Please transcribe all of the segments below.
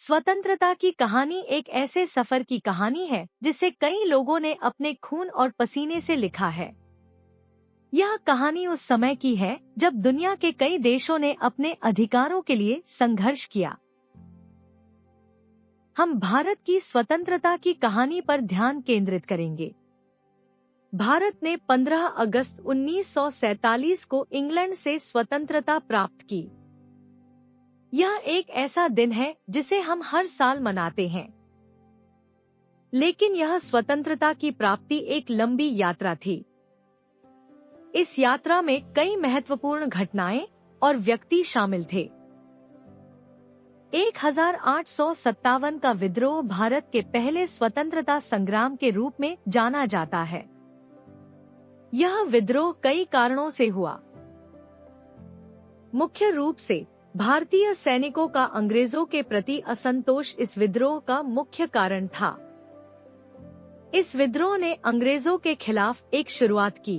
स्वतंत्रता की कहानी एक ऐसे सफर की कहानी है जिसे कई लोगों ने अपने खून और पसीने से लिखा है। यह कहानी उस समय की है जब दुनिया के कई देशों ने अपने अधिकारों के लिए संघर्ष किया। हम भारत की स्वतंत्रता की कहानी पर ध्यान केंद्रित करेंगे। भारत ने 15 अगस्त 1947 को इंग्लैंड से स्वतंत्रता प्राप्त की। यह एक ऐसा दिन है जिसे हम हर साल मनाते हैं। लेकिन यह स्वतंत्रता की प्राप्ति एक लंबी यात्रा थी। इस यात्रा में कई महत्वपूर्ण घटनाएं और व्यक्ति शामिल थे। 1857 का विद्रोह भारत के पहले स्वतंत्रता संग्राम के रूप में जाना जाता है। यह विद्रोह कई कारणों से हुआ। मुख्य रूप से भारतीय सैनिकों का अंग्रेजों के प्रति असंतोष इस विद्रोह का मुख्य कारण था। इस विद्रोह ने अंग्रेजों के खिलाफ एक शुरुआत की।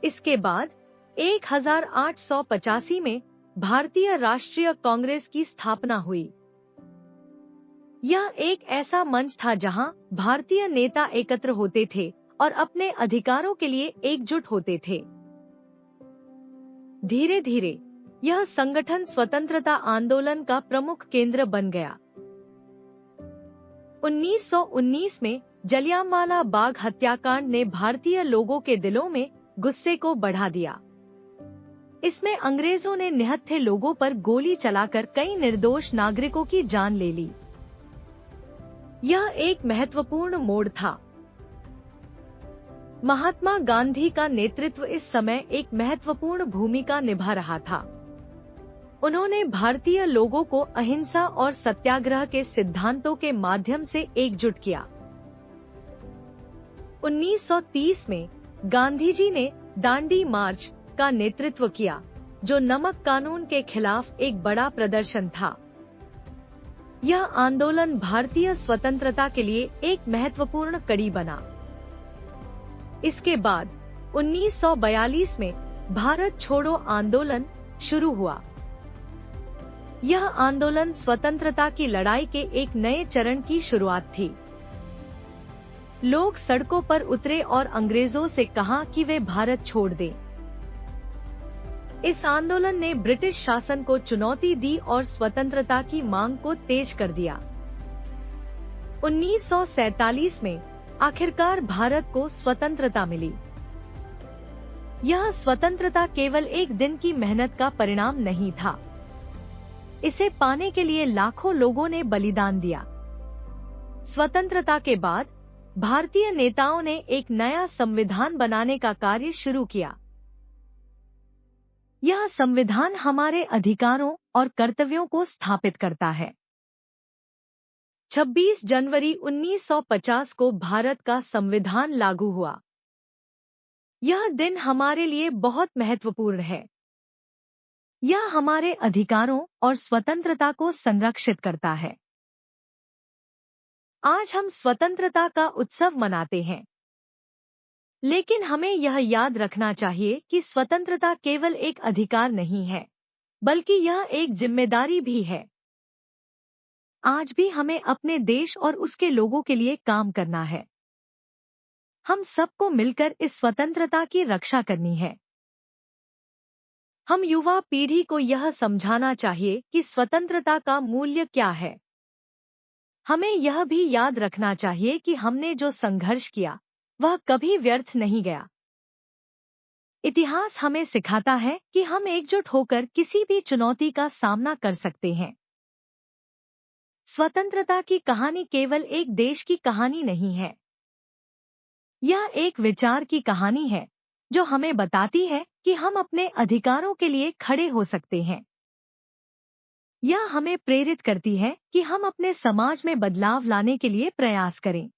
इसके बाद 1885 में भारतीय राष्ट्रीय कांग्रेस की स्थापना हुई। यह एक ऐसा मंच था जहां भारतीय नेता एकत्र होते थे और अपने अधिकारों के लिए एकजुट होते थे। धीरे धीरे यह संगठन स्वतंत्रता आंदोलन का प्रमुख केंद्र बन गया। 1919 में जलियांवाला बाग हत्याकांड ने भारतीय लोगों के दिलों में गुस्से को बढ़ा दिया। इसमें अंग्रेजों ने निहत्थे लोगों पर गोली चलाकर कई निर्दोष नागरिकों की जान ले ली। यह एक महत्वपूर्ण मोड़ था। महात्मा गांधी का नेतृत्व इस समय एक महत्वपूर्ण भूमिका निभा रहा था। उन्होंने भारतीय लोगों को अहिंसा और सत्याग्रह के सिद्धांतों के माध्यम से एकजुट किया। 1930 में गांधी जी ने दांडी मार्च का नेतृत्व किया, जो नमक कानून के खिलाफ एक बड़ा प्रदर्शन था। यह आंदोलन भारतीय स्वतंत्रता के लिए एक महत्वपूर्ण कड़ी बना। इसके बाद 1942 में भारत छोड़ो आंदोलन शुरू हुआ। यह आंदोलन स्वतंत्रता की लड़ाई के एक नए चरण की शुरुआत थी। लोग सड़कों पर उतरे और अंग्रेजों से कहा कि वे भारत छोड़ दें। इस आंदोलन ने ब्रिटिश शासन को चुनौती दी और स्वतंत्रता की मांग को तेज कर दिया। 1947 में आखिरकार भारत को स्वतंत्रता मिली। यह स्वतंत्रता केवल एक दिन की मेहनत का परिणाम नहीं था। इसे पाने के लिए लाखों लोगों ने बलिदान दिया। स्वतंत्रता के बाद भारतीय नेताओं ने एक नया संविधान बनाने का कार्य शुरू किया। यह संविधान हमारे अधिकारों और कर्तव्यों को स्थापित करता है। 26 जनवरी 1950 को भारत का संविधान लागू हुआ। यह दिन हमारे लिए बहुत महत्वपूर्ण है। यह हमारे अधिकारों और स्वतंत्रता को संरक्षित करता है। आज हम स्वतंत्रता का उत्सव मनाते हैं, लेकिन हमें यह याद रखना चाहिए कि स्वतंत्रता केवल एक अधिकार नहीं है, बल्कि यह एक जिम्मेदारी भी है। आज भी हमें अपने देश और उसके लोगों के लिए काम करना है। हम सबको मिलकर इस स्वतंत्रता की रक्षा करनी है। हम युवा पीढ़ी को यह समझाना चाहिए कि स्वतंत्रता का मूल्य क्या है। हमें यह भी याद रखना चाहिए कि हमने जो संघर्ष किया वह कभी व्यर्थ नहीं गया। इतिहास हमें सिखाता है कि हम एकजुट होकर किसी भी चुनौती का सामना कर सकते हैं। स्वतंत्रता की कहानी केवल एक देश की कहानी नहीं है। यह एक विचार की कहानी है जो हमें बताती है कि हम अपने अधिकारों के लिए खड़े हो सकते हैं। यह हमें प्रेरित करती है कि हम अपने समाज में बदलाव लाने के लिए प्रयास करें।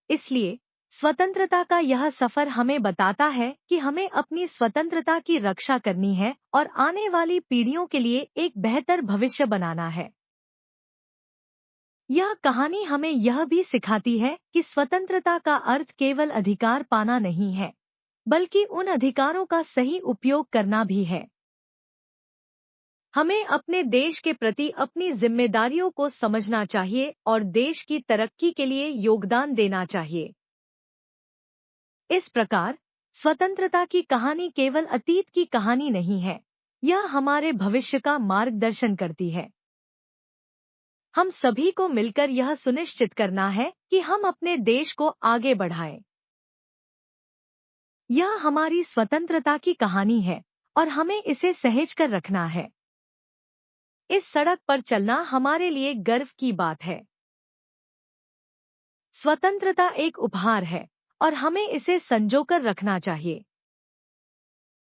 इसलिए स्वतंत्रता का यह सफर हमें बताता है कि हमें अपनी स्वतंत्रता की रक्षा करनी है और आने वाली पीढ़ियों के लिए एक बेहतर भविष्य बनाना है। यह कहानी हमें यह भी सिखाती है कि स्वतंत्रता का अर्थ केवल अधिकार पाना नहीं है, बल्कि उन अधिकारों का सही उपयोग करना भी है। हमें अपने देश के प्रति अपनी जिम्मेदारियों को समझना चाहिए और देश की तरक्की के लिए योगदान देना चाहिए। इस प्रकार स्वतंत्रता की कहानी केवल अतीत की कहानी नहीं है, यह हमारे भविष्य का मार्गदर्शन करती है। हम सभी को मिलकर यह सुनिश्चित करना है कि हम अपने देश को आगे बढ़ाएं। यह हमारी स्वतंत्रता की कहानी है और हमें इसे सहेज कर रखना है। इस सड़क पर चलना हमारे लिए गर्व की बात है। स्वतंत्रता एक उपहार है और हमें इसे संजोकर रखना चाहिए।